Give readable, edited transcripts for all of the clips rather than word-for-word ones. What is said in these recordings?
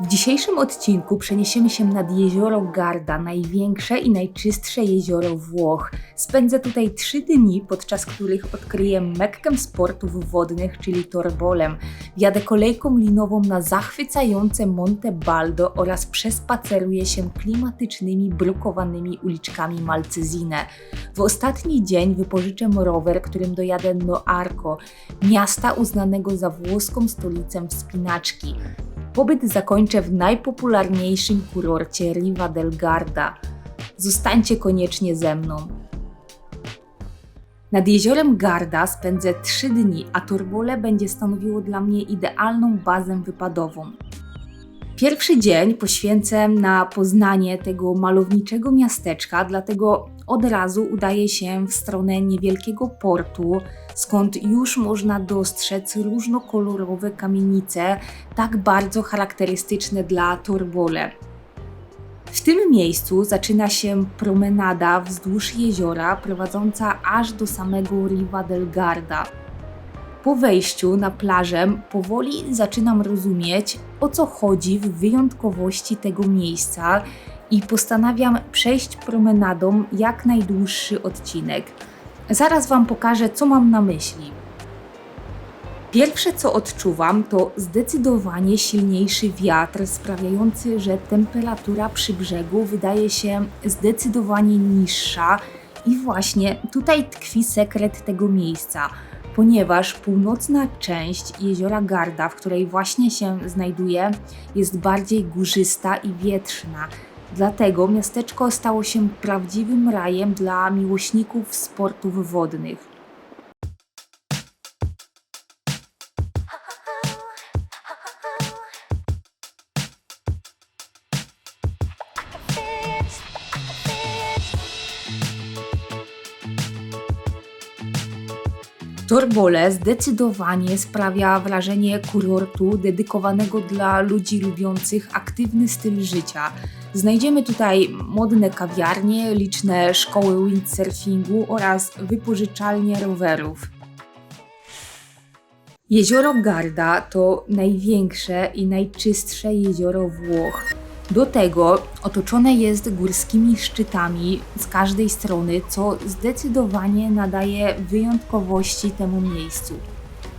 W dzisiejszym odcinku przeniesiemy się nad jezioro Garda, największe i najczystsze jezioro Włoch. Spędzę tutaj 3 dni, podczas których odkryję Mekkę sportów wodnych, czyli Torbolem. Wjadę kolejką linową na zachwycające Monte Baldo oraz przespaceruję się klimatycznymi, brukowanymi uliczkami Malcesine. W ostatni dzień wypożyczę rower, którym dojadę do Arco, miasta uznanego za włoską stolicę wspinaczki. Pobyt zakończę w najpopularniejszym kurorcie Riva del Garda. Zostańcie koniecznie ze mną. Nad jeziorem Garda spędzę 3 dni, a Torbole będzie stanowiło dla mnie idealną bazę wypadową. Pierwszy dzień poświęcę na poznanie tego malowniczego miasteczka, dlatego od razu udaję się w stronę niewielkiego portu, skąd już można dostrzec różnokolorowe kamienice, tak bardzo charakterystyczne dla Torbole. W tym miejscu zaczyna się promenada wzdłuż jeziora, prowadząca aż do samego Riva del Garda. Po wejściu na plażę powoli zaczynam rozumieć, o co chodzi w wyjątkowości tego miejsca i postanawiam przejść promenadą jak najdłuższy odcinek. Zaraz Wam pokażę, co mam na myśli. Pierwsze, co odczuwam, to zdecydowanie silniejszy wiatr, sprawiający, że temperatura przy brzegu wydaje się zdecydowanie niższa i właśnie tutaj tkwi sekret tego miejsca, ponieważ północna część jeziora Garda, w której właśnie się znajduję, jest bardziej górzysta i wietrzna. Dlatego miasteczko stało się prawdziwym rajem dla miłośników sportów wodnych. Torbole zdecydowanie sprawia wrażenie kurortu dedykowanego dla ludzi lubiących aktywny styl życia. Znajdziemy tutaj modne kawiarnie, liczne szkoły windsurfingu oraz wypożyczalnie rowerów. Jezioro Garda to największe i najczystsze jezioro Włoch. Do tego otoczone jest górskimi szczytami z każdej strony, co zdecydowanie nadaje wyjątkowości temu miejscu.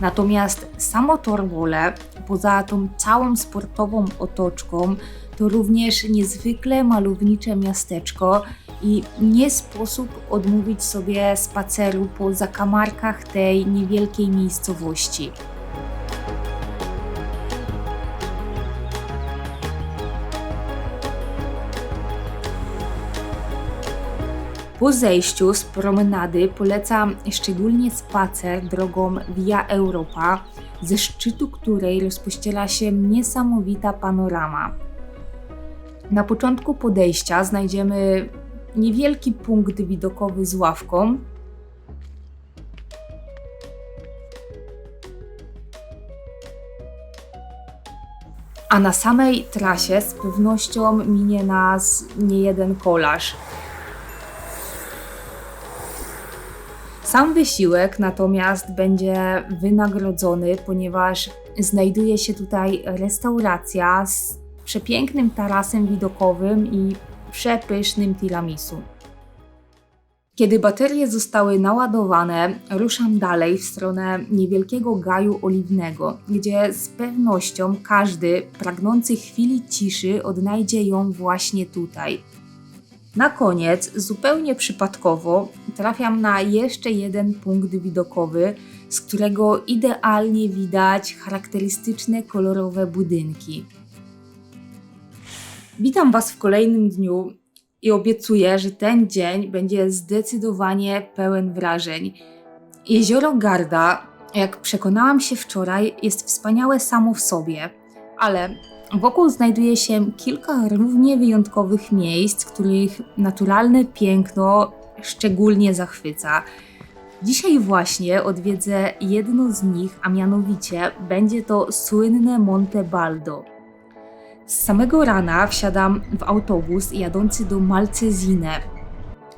Natomiast samo Torbole, poza tą całą sportową otoczką, to również niezwykle malownicze miasteczko i nie sposób odmówić sobie spaceru po zakamarkach tej niewielkiej miejscowości. Po zejściu z promenady polecam szczególnie spacer drogą Via Europa, ze szczytu której rozpościera się niesamowita panorama. Na początku podejścia znajdziemy niewielki punkt widokowy z ławką. A na samej trasie z pewnością minie nas niejeden kolarz. Sam wysiłek natomiast będzie wynagrodzony, ponieważ znajduje się tutaj restauracja z przepięknym tarasem widokowym i przepysznym tiramisu. Kiedy baterie zostały naładowane, ruszam dalej w stronę niewielkiego gaju oliwnego, gdzie z pewnością każdy pragnący chwili ciszy odnajdzie ją właśnie tutaj. Na koniec, zupełnie przypadkowo, trafiam na jeszcze jeden punkt widokowy, z którego idealnie widać charakterystyczne kolorowe budynki. Witam Was w kolejnym dniu i obiecuję, że ten dzień będzie zdecydowanie pełen wrażeń. Jezioro Garda, jak przekonałam się wczoraj, jest wspaniałe samo w sobie, ale wokół znajduje się kilka równie wyjątkowych miejsc, których naturalne piękno szczególnie zachwyca. Dzisiaj właśnie odwiedzę jedno z nich, a mianowicie będzie to słynne Monte Baldo. Z samego rana wsiadam w autobus jadący do Malcesine.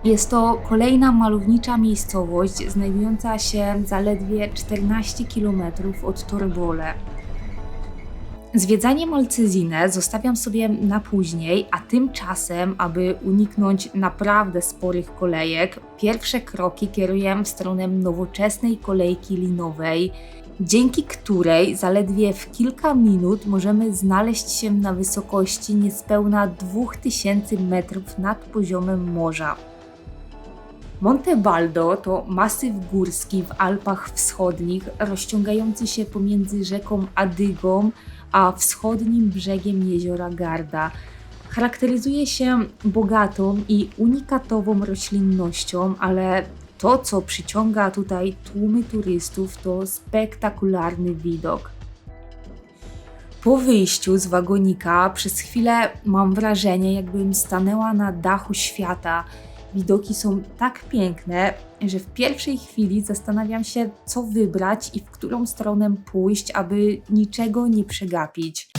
Jest to kolejna malownicza miejscowość znajdująca się zaledwie 14 km od Torbole. Zwiedzanie Malcezinę zostawiam sobie na później, a tymczasem, aby uniknąć naprawdę sporych kolejek, pierwsze kroki kieruję w stronę nowoczesnej kolejki linowej, dzięki której zaledwie w kilka minut możemy znaleźć się na wysokości niespełna 2000 metrów nad poziomem morza. Monte Baldo to masyw górski w Alpach Wschodnich, rozciągający się pomiędzy rzeką Adygą a wschodnim brzegiem jeziora Garda. Charakteryzuje się bogatą i unikatową roślinnością, ale to, co przyciąga tutaj tłumy turystów, to spektakularny widok. Po wyjściu z wagonika przez chwilę mam wrażenie, jakbym stanęła na dachu świata. Widoki są tak piękne, że w pierwszej chwili zastanawiam się, co wybrać i w którą stronę pójść, aby niczego nie przegapić.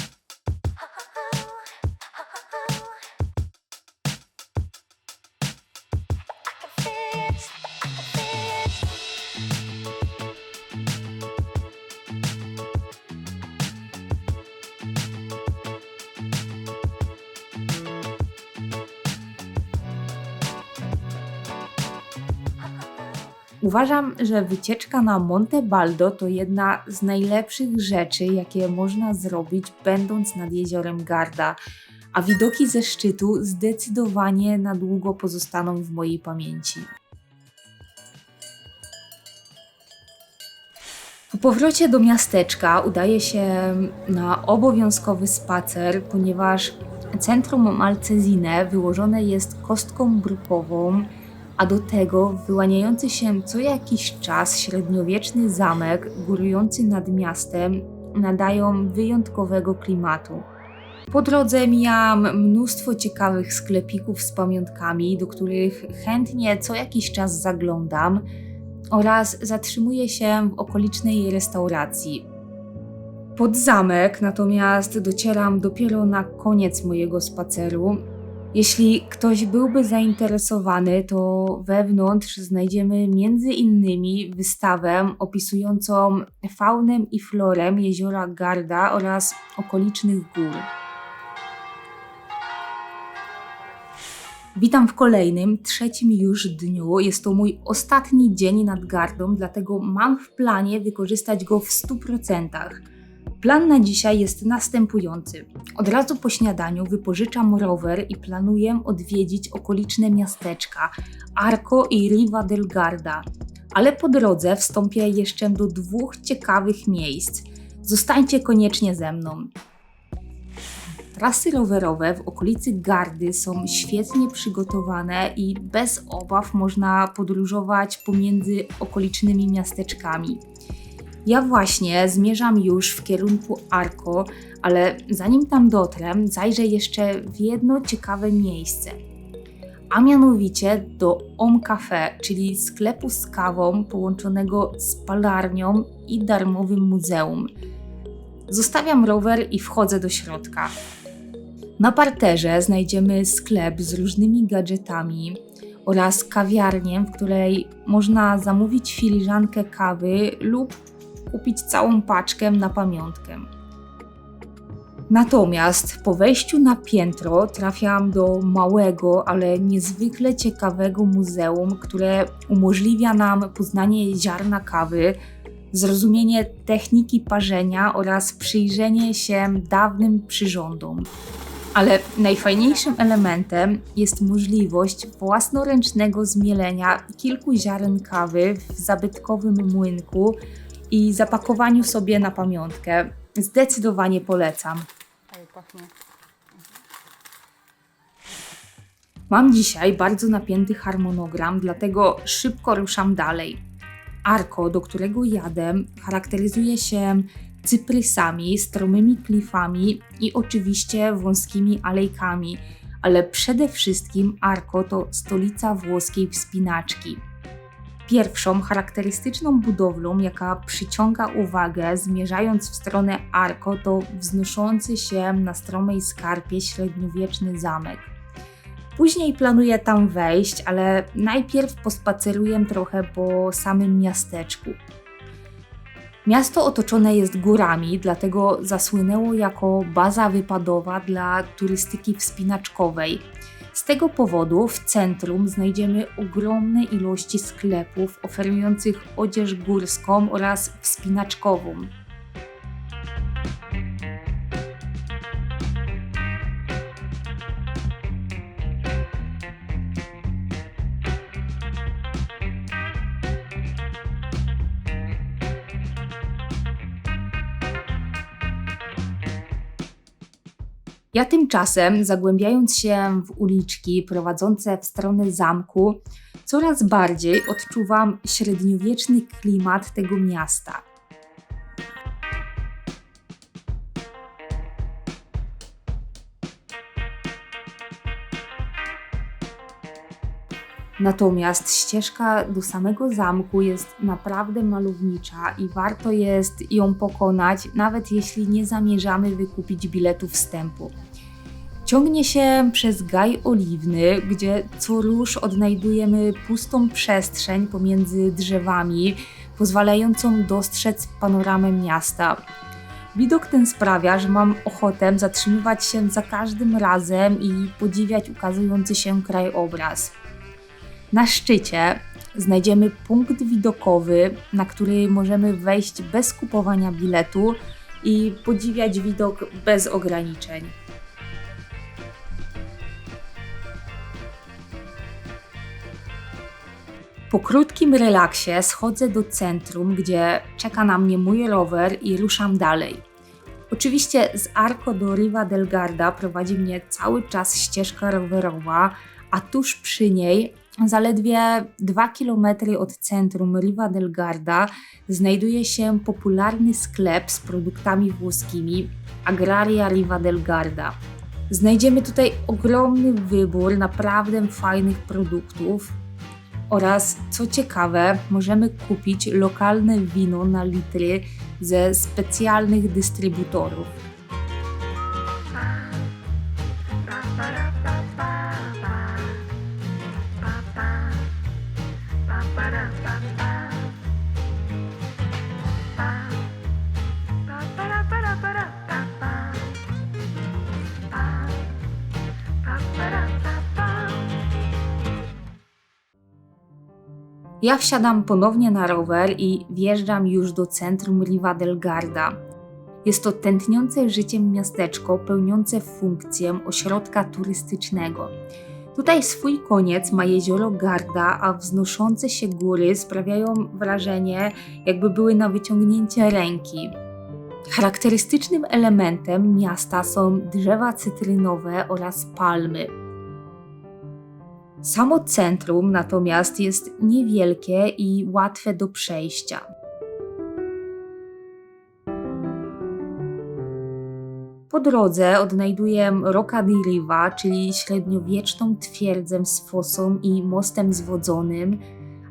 Uważam, że wycieczka na Monte Baldo to jedna z najlepszych rzeczy, jakie można zrobić, będąc nad jeziorem Garda, a widoki ze szczytu zdecydowanie na długo pozostaną w mojej pamięci. Po powrocie do miasteczka udaję się na obowiązkowy spacer, ponieważ centrum Malcezine wyłożone jest kostką brukową, a do tego wyłaniający się co jakiś czas średniowieczny zamek górujący nad miastem nadają wyjątkowego klimatu. Po drodze mijam mnóstwo ciekawych sklepików z pamiątkami, do których chętnie co jakiś czas zaglądam oraz zatrzymuję się w okolicznej restauracji. Pod zamek natomiast docieram dopiero na koniec mojego spaceru. Jeśli ktoś byłby zainteresowany, to wewnątrz znajdziemy między innymi wystawę opisującą faunę i florę jeziora Garda oraz okolicznych gór. Witam w kolejnym, trzecim już dniu. Jest to mój ostatni dzień nad Gardą, dlatego mam w planie wykorzystać go w 100%. Plan na dzisiaj jest następujący. Od razu po śniadaniu wypożyczam rower i planuję odwiedzić okoliczne miasteczka Arco i Riva del Garda. Ale po drodze wstąpię jeszcze do 2 ciekawych miejsc. Zostańcie koniecznie ze mną. Trasy rowerowe w okolicy Gardy są świetnie przygotowane i bez obaw można podróżować pomiędzy okolicznymi miasteczkami. Ja właśnie zmierzam już w kierunku Arco, ale zanim tam dotrę, zajrzę jeszcze w jedno ciekawe miejsce. A mianowicie do Om Café, czyli sklepu z kawą połączonego z palarnią i darmowym muzeum. Zostawiam rower i wchodzę do środka. Na parterze znajdziemy sklep z różnymi gadżetami oraz kawiarnię, w której można zamówić filiżankę kawy lub kupić całą paczkę na pamiątkę. Natomiast po wejściu na piętro trafiam do małego, ale niezwykle ciekawego muzeum, które umożliwia nam poznanie ziarna kawy, zrozumienie techniki parzenia oraz przyjrzenie się dawnym przyrządom. Ale najfajniejszym elementem jest możliwość własnoręcznego zmielenia kilku ziaren kawy w zabytkowym młynku i zapakowaniu sobie na pamiątkę. Zdecydowanie polecam. Mam dzisiaj bardzo napięty harmonogram, dlatego szybko ruszam dalej. Arco, do którego jadę, charakteryzuje się cyprysami, stromymi klifami i oczywiście wąskimi alejkami, ale przede wszystkim Arco to stolica włoskiej wspinaczki. Pierwszą charakterystyczną budowlą, jaka przyciąga uwagę zmierzając w stronę Arco, to wznoszący się na stromej skarpie średniowieczny zamek. Później planuję tam wejść, ale najpierw pospaceruję trochę po samym miasteczku. Miasto otoczone jest górami, dlatego zasłynęło jako baza wypadowa dla turystyki wspinaczkowej. Z tego powodu w centrum znajdziemy ogromne ilości sklepów oferujących odzież górską oraz wspinaczkową. Ja tymczasem, zagłębiając się w uliczki prowadzące w stronę zamku, coraz bardziej odczuwam średniowieczny klimat tego miasta. Natomiast ścieżka do samego zamku jest naprawdę malownicza i warto jest ją pokonać, nawet jeśli nie zamierzamy wykupić biletu wstępu. Ciągnie się przez gaj oliwny, gdzie co rusz odnajdujemy pustą przestrzeń pomiędzy drzewami, pozwalającą dostrzec panoramę miasta. Widok ten sprawia, że mam ochotę zatrzymywać się za każdym razem i podziwiać ukazujący się krajobraz. Na szczycie znajdziemy punkt widokowy, na który możemy wejść bez kupowania biletu i podziwiać widok bez ograniczeń. Po krótkim relaksie schodzę do centrum, gdzie czeka na mnie mój rower i ruszam dalej. Oczywiście z Arco do Riva del Garda prowadzi mnie cały czas ścieżka rowerowa, a tuż przy niej, zaledwie 2 km od centrum Riva del Garda, znajduje się popularny sklep z produktami włoskimi Agraria Riva del Garda. Znajdziemy tutaj ogromny wybór naprawdę fajnych produktów oraz, co ciekawe, możemy kupić lokalne wino na litry ze specjalnych dystrybutorów. Ja wsiadam ponownie na rower i wjeżdżam już do centrum Riva del Garda. Jest to tętniące życiem miasteczko pełniące funkcję ośrodka turystycznego. Tutaj swój koniec ma jezioro Garda, a wznoszące się góry sprawiają wrażenie, jakby były na wyciągnięcie ręki. Charakterystycznym elementem miasta są drzewa cytrynowe oraz palmy. Samo centrum natomiast jest niewielkie i łatwe do przejścia. Po drodze odnajduję Rocca di Riva, czyli średniowieczną twierdzę z fosą i mostem zwodzonym,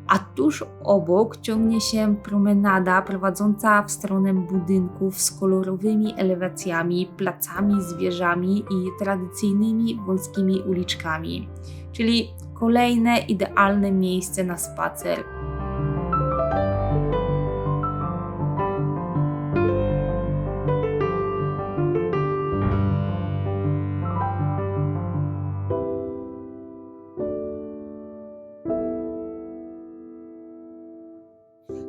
a tuż obok ciągnie się promenada prowadząca w stronę budynków z kolorowymi elewacjami, placami z wieżami i tradycyjnymi wąskimi uliczkami, czyli kolejne idealne miejsce na spacer.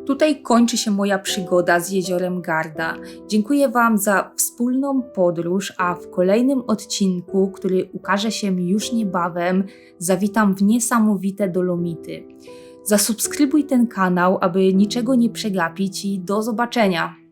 Tutaj kończy się moja przygoda z jeziorem Garda. Dziękuję Wam za wspólną podróż, a w kolejnym odcinku, który ukaże się już niebawem, zawitam w niesamowite Dolomity. Zasubskrybuj ten kanał, aby niczego nie przegapić i do zobaczenia!